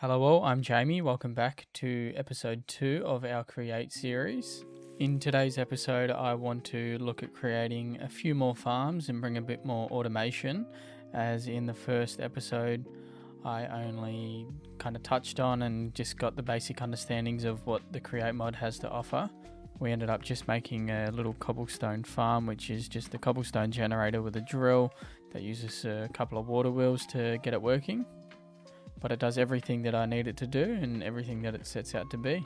Hello all, I'm Jamie. Welcome back to episode 2 of our Create series. In today's episode, I want to look at creating a few more farms and bring a bit more automation, as in the first episode, I only kind of touched on and just got the basic understandings of what the Create mod has to offer. We ended up just making a little cobblestone farm, which is just a cobblestone generator with a drill that uses a couple of water wheels to get it working. But it does everything that I need it to do and everything that it sets out to be.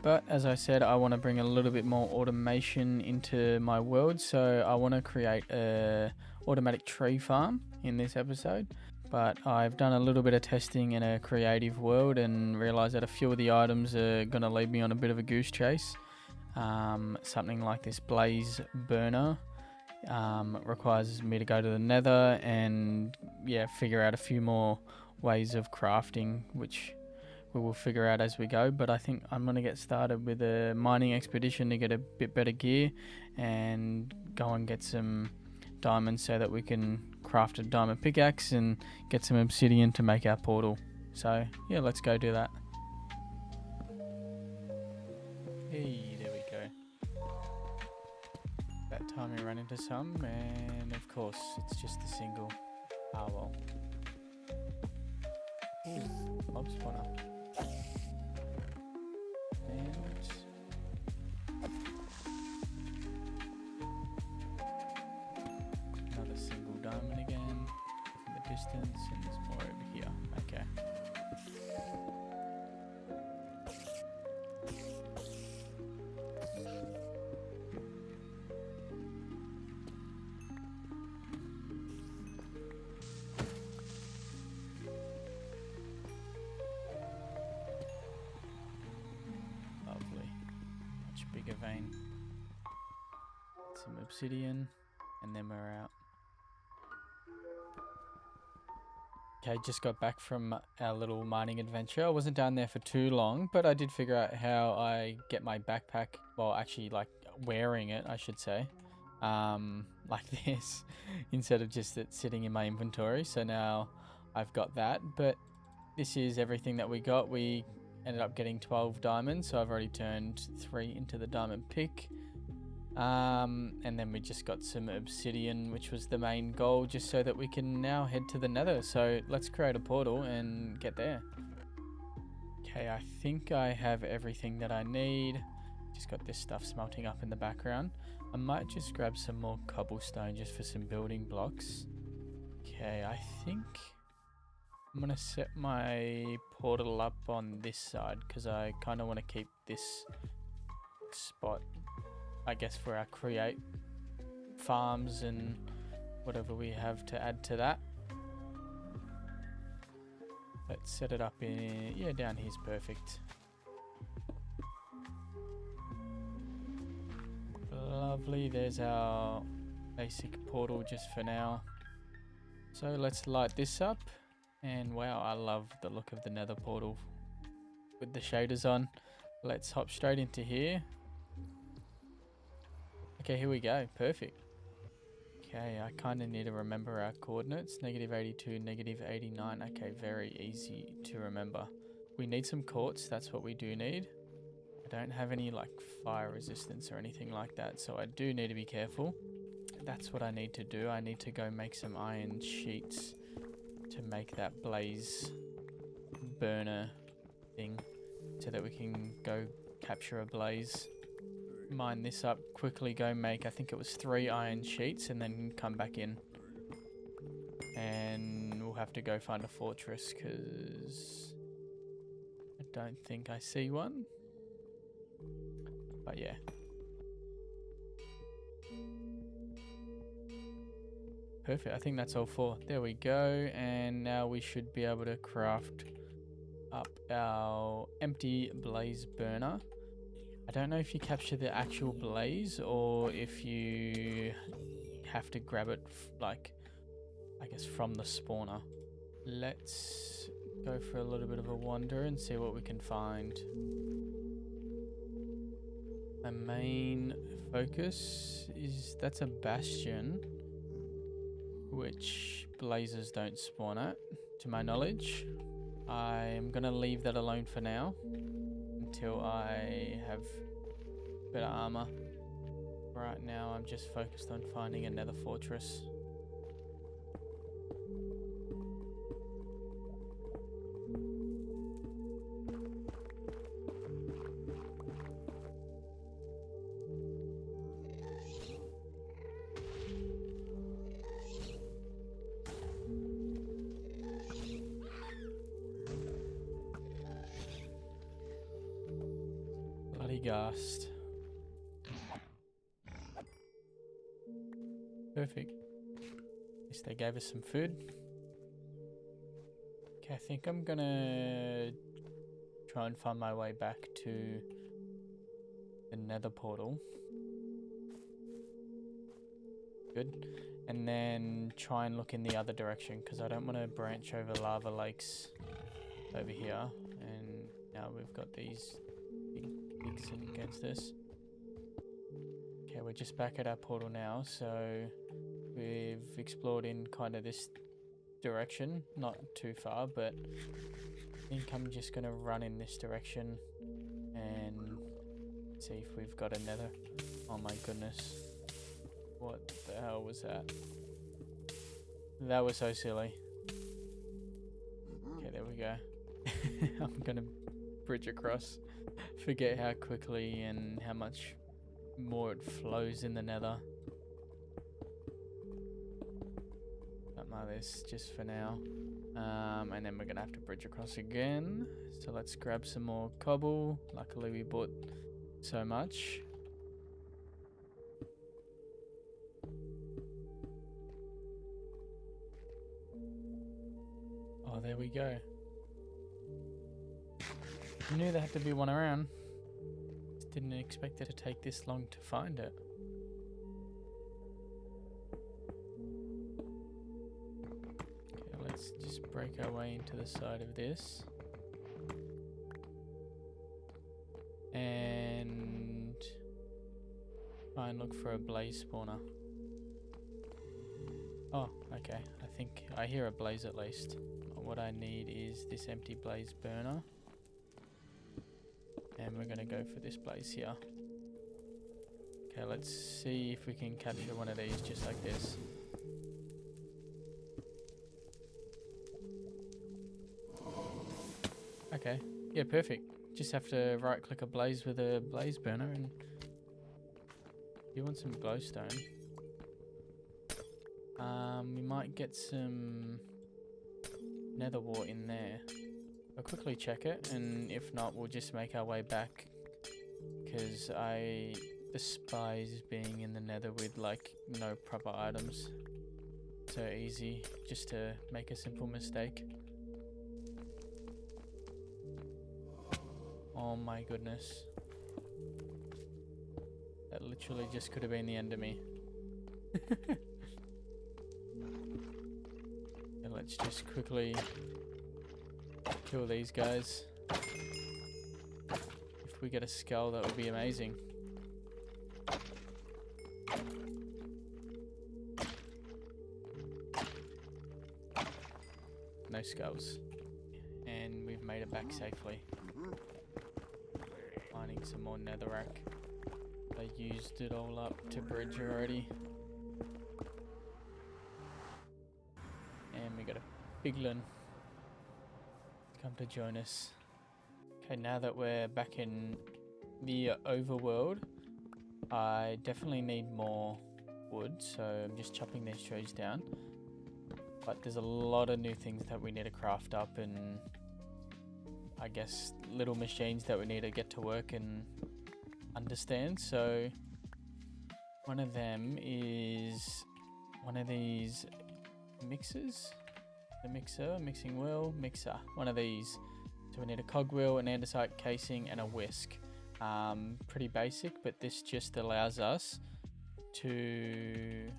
But as I said, I want to bring a little bit more automation into my world, so I want to create a automatic tree farm in this episode. But I've done a little bit of testing in a creative world and realized that a few of the items are going to lead me on a bit of a goose chase. Something like this blaze burner requires me to go to the nether and figure out a few more ways of crafting, which we will figure out as we go. But I think I'm going to get started with a mining expedition to get a bit better gear and go and get some diamonds so that we can craft a diamond pickaxe and get some obsidian to make our portal. So yeah, let's go do that. Hey, there we go. That time we ran into some, and of course it's just a single. Ah well. Ooh, mob spawner. And another single diamond again from the distance, and there's more over here. Okay. Bigger vein, some obsidian, and then we're out. Okay, just got back from our little mining adventure. I wasn't down there for too long, but I did figure out how I get my backpack, well actually like wearing it I should say, like this, instead of just it sitting in my inventory. So now I've got that, but this is everything that we got. We ended up getting 12 diamonds, so I've already turned 3 into the diamond pick. And then we just got some obsidian, which was the main goal, just so that we can now head to the nether. So let's create a portal and get there. Okay, I think I have everything that I need. Just got this stuff smelting up in the background. I might just grab some more cobblestone just for some building blocks. Okay, I think I'm going to set my portal up on this side because I kind of want to keep this spot, I guess, for our create farms and whatever we have to add to that. Let's set it up in, down here's perfect. Lovely, there's our basic portal just for now. So let's light this up. And wow, I love the look of the nether portal with the shaders on. Let's hop straight into here. Okay, here we go. Perfect. Okay, I kind of need to remember our coordinates. -82, -89. Okay, very easy to remember. We need some quartz. That's what we do need. I don't have any like fire resistance or anything like that, so I do need to be careful. That's what I need to do. I need to go make some iron sheets to make that blaze burner thing so that we can go capture a blaze. Mine this up, quickly go make, I think it was 3 iron sheets, and then come back in. And we'll have to go find a fortress because I don't think I see one. But yeah. Perfect, I think that's all 4. There we go, and now we should be able to craft up our empty blaze burner. I don't know if you capture the actual blaze or if you have to grab it, like, I guess from the spawner. Let's go for a little bit of a wander and see what we can find. My main focus is, that's a bastion, which blazes don't spawn at, to my knowledge. I'm gonna leave that alone for now until I have better armor. Right now I'm just focused on finding another fortress. Bloody ghast. Perfect. At least they gave us some food. Okay, I think I'm gonna try and find my way back to the nether portal. Good. And then try and look in the other direction, because I don't want to branch over lava lakes over here. And now we've got these big pigs against us. Okay, we're just back at our portal now, so we've explored in kind of this direction, not too far, but I think I'm just going to run in this direction and see if we've got another. Oh my goodness. What the hell was that? That was so silly. Okay, there we go. I'm going to bridge across. Forget how quickly and how much more it flows in the nether. Don't mind this just for now. And then we're gonna have to bridge across again. So let's grab some more cobble. Luckily we bought so much. Oh, there we go. I knew there had to be one around. Just didn't expect it to take this long to find it. Okay, let's just break our way into the side of this. And try and look for a blaze spawner. Oh, okay. I think I hear a blaze at least. What I need is this empty blaze burner. And we're going to go for this blaze here. Okay, let's see if we can capture one of these just like this. Okay, yeah, perfect. Just have to right click a blaze with a blaze burner and you want some glowstone. We might get some nether wart in there. I'll quickly check it, and if not, we'll just make our way back, because I despise being in the nether with like no proper items. So easy just to make a simple mistake. Oh my goodness. That literally just could have been the end of me. And let's just quickly kill these guys. If we get a skull, that would be amazing. No skulls. And we've made it back safely. Finding some more netherrack. I used it all up to bridge already. And we got a piglin come to join us. Okay, now that we're back in the overworld, I definitely need more wood, so I'm just chopping these trees down. But there's a lot of new things that we need to craft up, and I guess little machines that we need to get to work and understand. So one of them is one of these mixers. The mixer, mixing wheel, mixer. One of these. So we need a cogwheel, an andesite casing, and a whisk. Pretty basic, but this just allows us to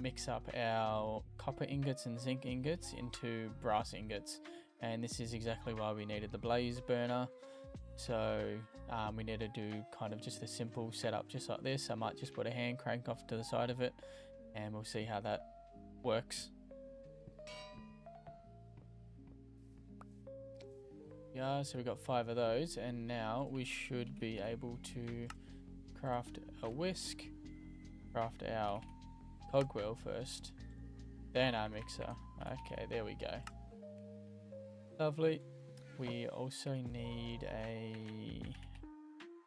mix up our copper ingots and zinc ingots into brass ingots. And this is exactly why we needed the blaze burner. So we need to do kind of just a simple setup just like this. I might just put a hand crank off to the side of it and we'll see how that works. Yeah, so we got 5 of those, and now we should be able to craft a whisk, craft our cogwheel first, then our mixer. Okay, there we go. Lovely. We also need a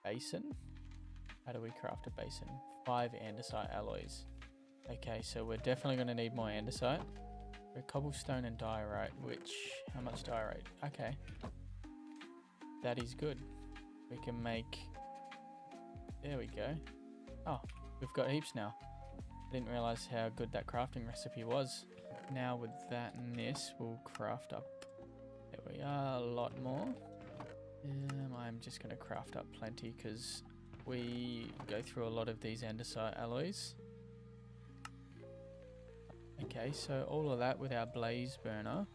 basin. How do we craft a basin? 5 andesite alloys. Okay, so we're definitely going to need more andesite. We're cobblestone and diorite, how much diorite? Okay. That is good. We can make, there we go. Oh, we've got heaps now. I didn't realize how good that crafting recipe was. Now with that and this, we'll craft up, there we are, a lot more. I'm just going to craft up plenty because we go through a lot of these andesite alloys. Okay, so all of that with our blaze burner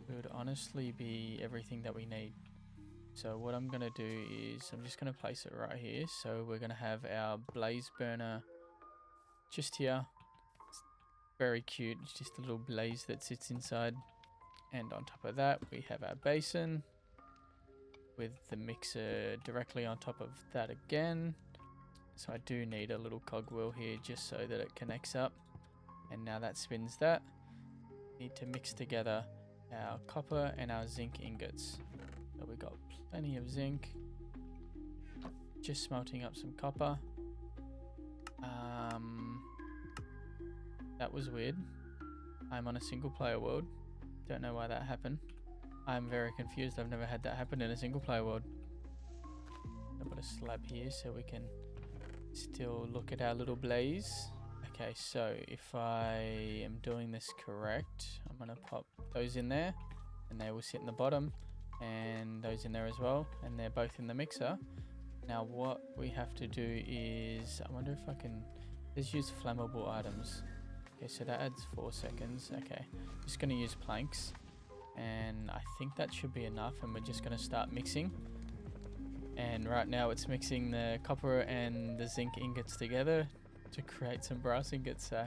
would honestly be everything that we need. So what I'm going to do is I'm just going to place it right here. So we're going to have our blaze burner just here. It's very cute. It's just a little blaze that sits inside. And on top of that, we have our basin with the mixer directly on top of that again. So I do need a little cogwheel here just so that it connects up. And now that spins that. Need to mix together our copper and our zinc ingots. So we got plenty of zinc. Just smelting up some copper. That was weird. I'm on a single player world. Don't know why that happened. I'm very confused. I've never had that happen in a single player world. I'll put a slab here so we can still look at our little blaze. Okay, so if I am doing this correct, I'm going to pop those in there and they will sit in the bottom, and those in there as well, and they're both in the mixer. Now what we have to do is, I wonder if I can, let's use flammable items. Okay, so that adds 4 seconds. Okay, just going to use planks, and I think that should be enough, and we're just going to start mixing. And right now it's mixing the copper and the zinc ingots together to create some brass ingots. So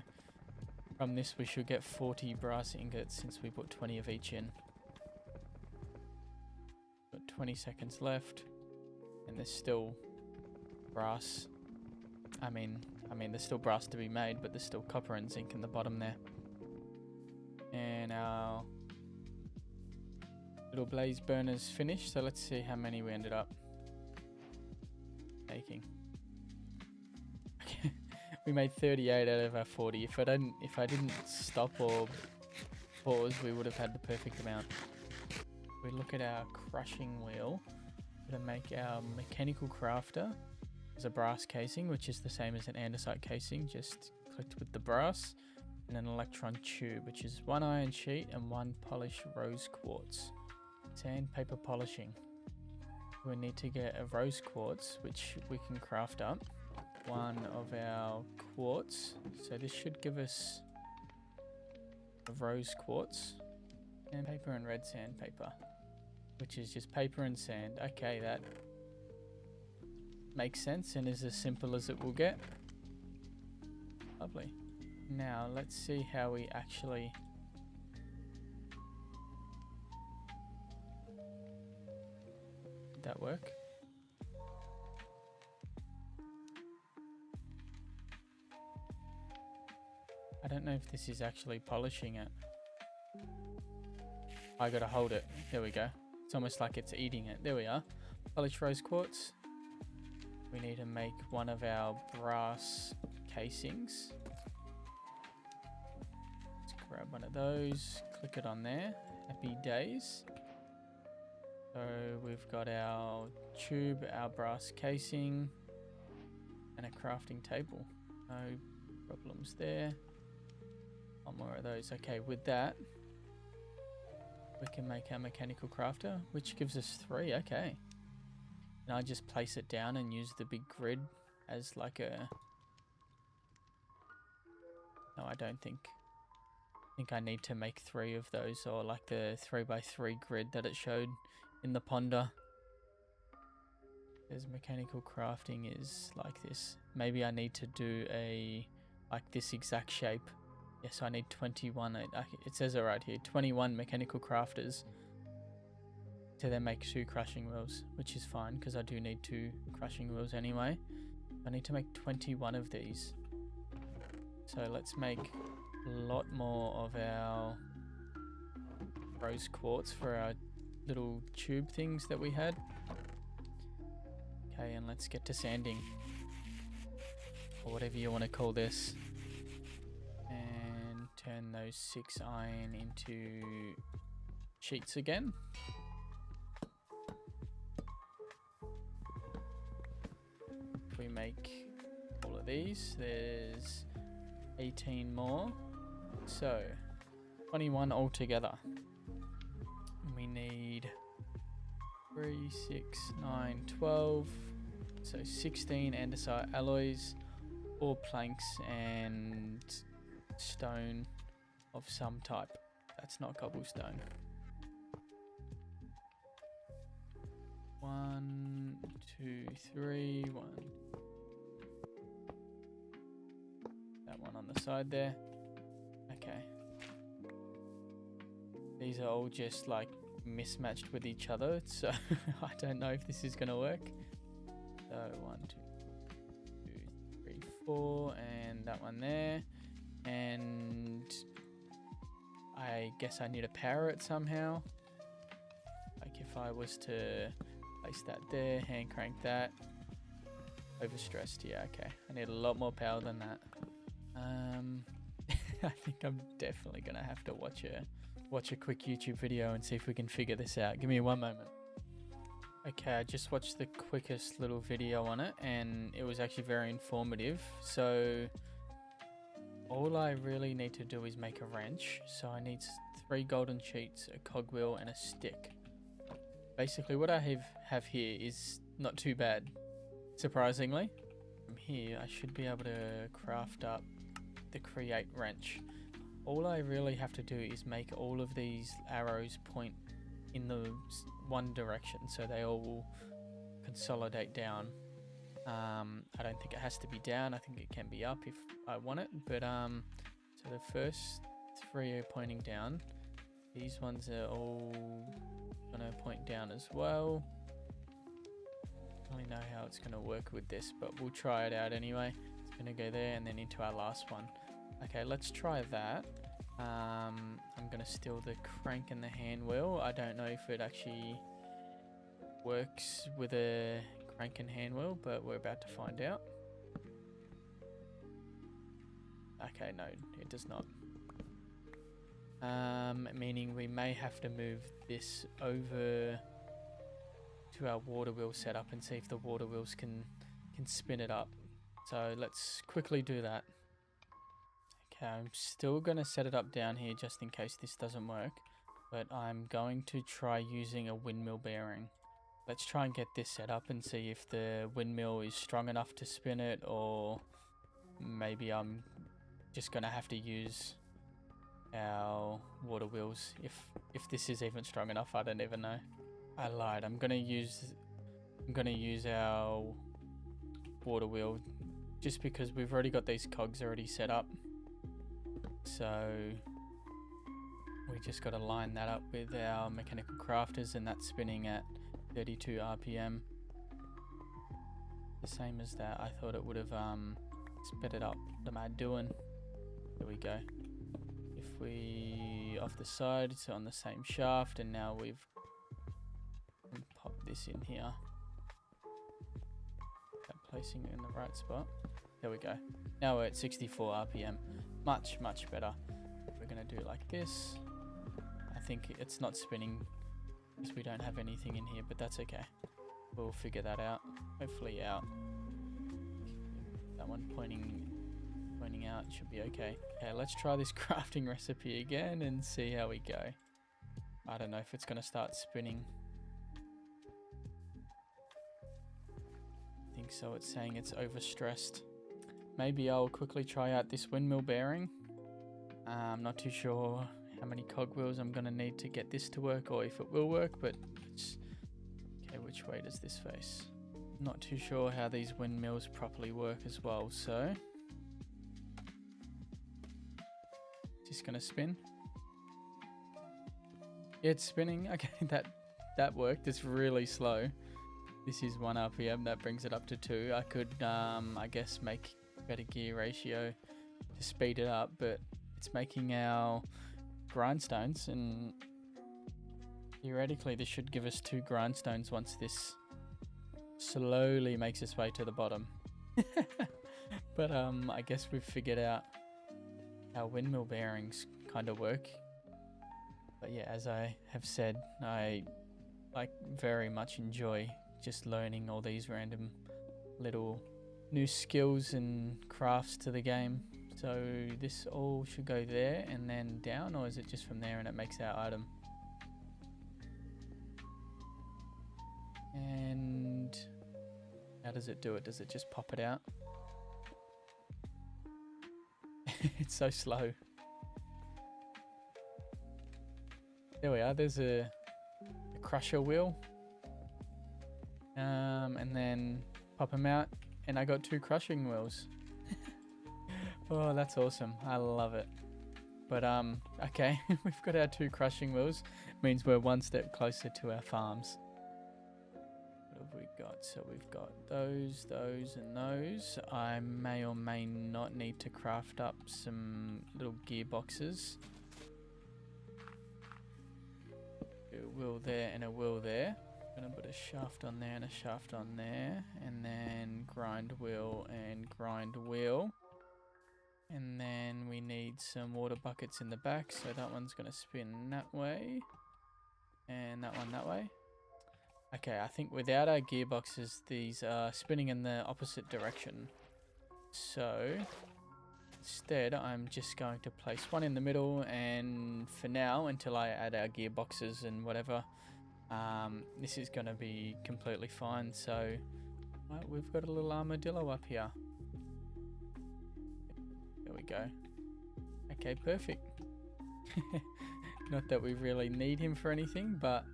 from this we should get 40 brass ingots since we put 20 of each in. Got 20 seconds left, and there's still brass. I mean there's still brass to be made, but there's still copper and zinc in the bottom there. And our little blaze burner's finished, so let's see how many we ended up making. We made 38 out of our 40. If I didn't stop or pause, we would have had the perfect amount. We look at our crushing wheel. We're going to make our mechanical crafter as a brass casing, which is the same as an andesite casing, just clicked with the brass, and an electron tube, which is 1 iron sheet and 1 polished rose quartz. Sandpaper polishing. We need to get a rose quartz, which we can craft up. 1 of our quartz, so this should give us a rose quartz, and paper and red sandpaper, which is just paper and sand. Okay, that makes sense and is as simple as it will get. Lovely. Now let's see how we actually did that work. I don't know if this is actually polishing it. I gotta hold it. There we go. It's almost like it's eating it. There we are. Polished rose quartz. We need to make 1 of our brass casings. Let's grab 1 of those. Click it on there. Happy days. So we've got our tube, our brass casing, and a crafting table. No problems there. 1 more of those. Okay, with that, we can make our mechanical crafter, which gives us 3. Okay. And I just place it down and use the big grid as like a... No, I don't think. I think I need to make 3 of those, or like the 3x3 grid that it showed in the ponder. There's mechanical crafting is like this. Maybe I need to do a like this exact shape. Yes, I need 21. It says it right here. 21 mechanical crafters. to then make 2 crushing wheels, which is fine because I do need 2 crushing wheels anyway. I need to make 21 of these. So let's make a lot more of our rose quartz for our little tube things that we had. Okay, and let's get to sanding, or whatever you want to call this. And turn those 6 iron into sheets again. If we make all of these, there's 18 more. So 21 altogether. We need 3, 6, 9, 12. So 16 andesite alloys, 4 planks, and stone of some type. That's not cobblestone. 1, 2, 3, 1. That one on the side there. Okay. These are all just like mismatched with each other, so I don't know if this is gonna work. So 1, 2, 3, 4, and that one there. And I guess I need to power it somehow. Like if I was to place that there, hand crank that. Overstressed, yeah, okay. I need a lot more power than that. I think I'm definitely gonna have to watch a quick YouTube video and see if we can figure this out. Give me one moment. Okay, I just watched the quickest little video on it and it was actually very informative. So all I really need to do is make a wrench. So I need 3 golden sheets, a cogwheel, and a stick. Basically what I have here is not too bad, surprisingly. From here I should be able to craft up the create wrench. All I really have to do is make all of these arrows point in the one direction, so they all will consolidate down. I don't think it has to be down. I think it can be up if I want it. But so the first 3 are pointing down. These ones are all gonna point down as well. I don't really know how it's gonna work with this, but we'll try it out anyway. It's gonna go there and then into our last one. Okay, let's try that. I'm gonna steal the crank and the hand wheel. I don't know if it actually works with a crank and hand wheel, but we're about to find out. Okay, no, it does not. Meaning we may have to move this over to our water wheel setup and see if the water wheels can spin it up. So let's quickly do that. Okay, I'm still going to set it up down here just in case this doesn't work, but I'm going to try using a windmill bearing. Let's try and get this set up and see if the windmill is strong enough to spin it, or maybe I'm just going to have to use our water wheels if this is even strong enough. I don't even know. I lied. I'm going to use our water wheel just because we've already got these cogs already set up. So we just got to line that up with our mechanical crafters, and that's spinning at 32 RPM. The same as that. I thought it would have sped it up. What am I doing? There we go. If we off the side, it's on the same shaft, and now we've popped this in here. Placing it in the right spot. There we go. Now we're at 64 RPM. Much better. We're gonna do like this. I think it's not spinning because we don't have anything in here, but that's okay. We'll figure that out. Hopefully out. That one pointing out should be okay. Okay, let's try this crafting recipe again and see how we go. I don't know if it's gonna start spinning. I think so. It's saying it's overstressed. Maybe I'll quickly try out this windmill bearing. I'm not too sure how many cogwheels I'm going to need to get this to work, or if it will work, but it's... Okay, which way does this face? Not too sure how these windmills properly work as well, so... Just going to spin. Yeah, it's spinning. Okay, that that worked. It's really slow. This is 1 RPM. That brings it up to 2. I could, I guess, make better gear ratio to speed it up, but it's making our grindstones, and theoretically this should give us 2 grindstones once this slowly makes its way to the bottom. But I guess we've figured out how windmill bearings kind of work. But yeah, as I have said, I very much enjoy just learning all these random little new skills and crafts to the game. So this all should go there and then down, or is it just from there and it makes our item? And how does it do it? Does it just pop it out? It's so slow. There we are. There's a crusher wheel. And then pop them out, and I got 2 crushing wheels. Oh, that's awesome. I love it. But okay, we've got our 2 crushing wheels. Means we're 1 step closer to our farms. What have we got? So we've got those, and those. I may or may not need to craft up some little gearboxes. A wheel there and a wheel there. Gonna put a shaft on there and a shaft on there, and then grind wheel and grind wheel. And then we need some water buckets in the back, so that one's gonna spin that way, and that one that way. Okay, I think without our gearboxes, these are spinning in the opposite direction. So instead, I'm just going to place one in the middle, and for now, until I add our gearboxes and whatever, this is going to be completely fine. So we've got a little armadillo up here. There we go. Okay, perfect. Not that we really need him for anything, but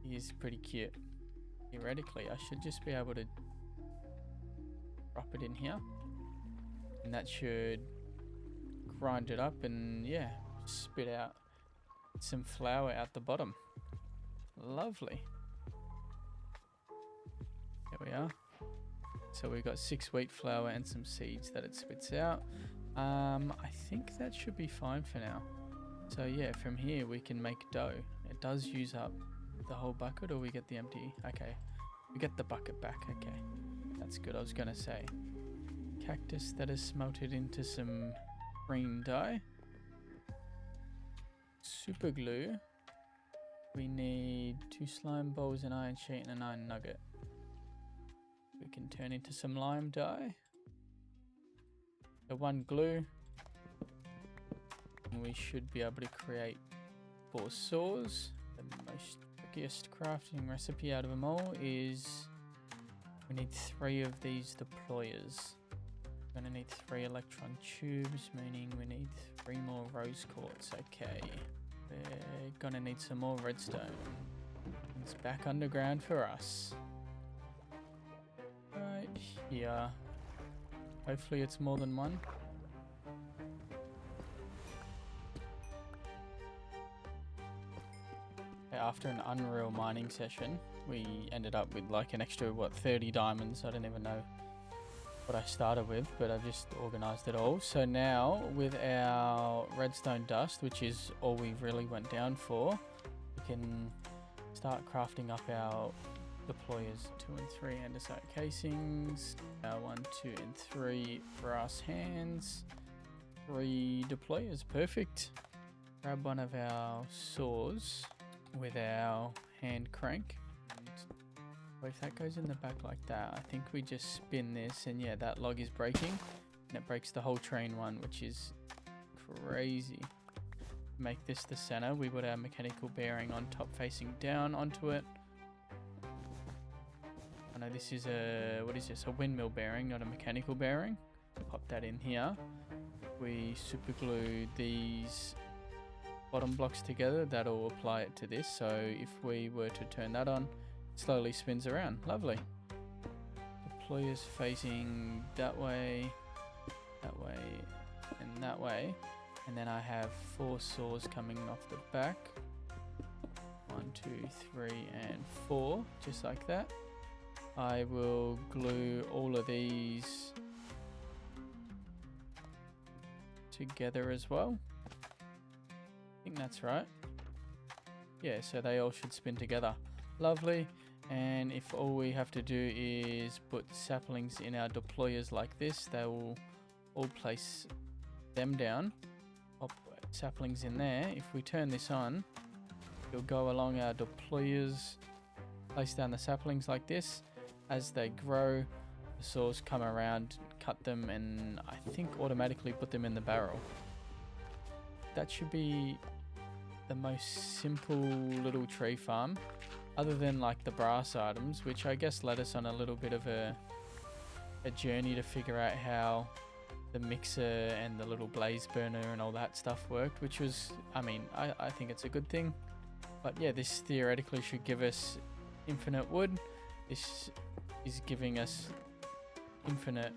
he is pretty cute. Theoretically, I should just be able to drop it in here, and that should grind it up and yeah, spit out some flour out the bottom. Lovely. There we are. So we've got 6 wheat flour and some seeds that it spits out. I think that should be fine for now. So yeah, from here we can make dough. It does use up the whole bucket, or we get the empty? Okay, we get the bucket back. Okay, that's good. I was gonna say cactus that is smelted into some green dye. Super glue. We need 2 slime balls, an iron sheet, and an iron nugget. We can turn into some lime dye. The 1 glue. And we should be able to create 4 saws. The most trickiest crafting recipe out of them all is we need 3 of these deployers. We're gonna need 3 electron tubes, meaning we need 3 more rose quartz. Okay, we're gonna need some more redstone. It's back underground for us. Right here. Hopefully it's more than 1. After an unreal mining session, we ended up with like an extra, 30 diamonds. I don't even know what I started with, but I've just organized it all. So now with our redstone dust, which is all we really went down for, we can start crafting up our deployers. 2 and 3 andesite casings, 1, 2 and 3 brass hands, 3 deployers. Perfect. Grab one of our saws with our hand crank. Well, if that goes in the back like that, I think we just spin this, and yeah, that log is breaking, and it breaks the whole train one, which is crazy. Make this the center. We put our mechanical bearing on top facing down onto it. I know this is a, what is this? A windmill bearing, not a mechanical bearing. Pop that in here. We super glue these bottom blocks together. That'll apply it to this. So if we were to turn that on, it slowly spins around. Lovely. Deployers facing that way, and that way. And then I have 4 saws coming off the back. 1, 2, 3, and 4, just like that. I will glue all of these together as well. I think that's right. Yeah, so they all should spin together. Lovely. And if all we have to do is put saplings in our deployers like this, they will all place them down. Pop saplings in there. If we turn this on, it'll go along our deployers, place down the saplings like this. As they grow, the saws come around, cut them, and I think automatically put them in the barrel. That should be the most simple little tree farm, other than like the brass items, which I guess led us on a little bit of a journey to figure out how the mixer and the little blaze burner and all that stuff worked, which was, I mean, I think it's a good thing. But yeah, this theoretically should give us infinite wood. This is giving us infinite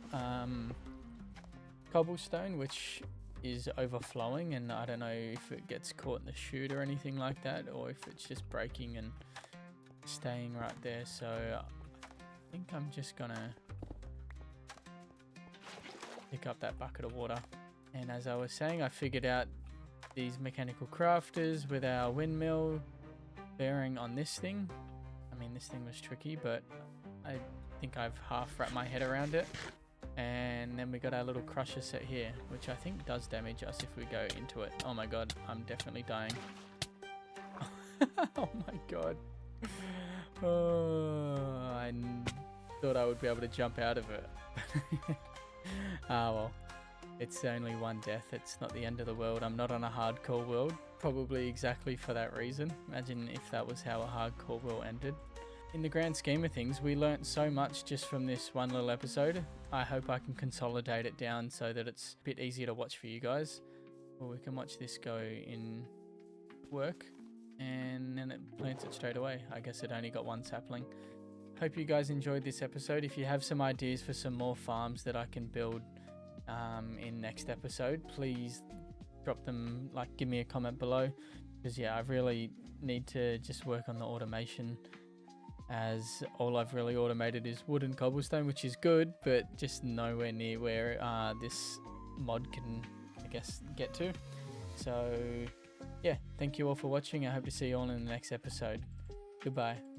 cobblestone, which is overflowing, and I don't know if it gets caught in the chute or anything like that, or if it's just breaking and staying right there. So I think I'm just gonna pick up that bucket of water. And as I was saying, I figured out these mechanical crafters with our windmill bearing on this thing. I mean, this thing was tricky, but I think I've half wrapped my head around it. And then we got our little crusher set here, which I think does damage us if we go into it. Oh my god, I'm definitely dying. Oh my god. Oh, I thought I would be able to jump out of it. Ah well, it's only one death. It's not the end of the world. I'm not on a hardcore world, probably exactly for that reason. Imagine if that was how a hardcore world ended. In the grand scheme of things, we learnt so much just from this one little episode. I hope I can consolidate it down so that it's a bit easier to watch for you guys. Or we can watch this go in work, and then it plants it straight away. I guess it only got one sapling. Hope you guys enjoyed this episode. If you have some ideas for some more farms that I can build in next episode, please drop them, like give me a comment below. Because yeah, I really need to just work on the automation, as all I've really automated is wood and cobblestone, which is good, but just nowhere near where this mod can, I guess, get to. So yeah, thank you all for watching. I hope to see you all in the next episode. Goodbye.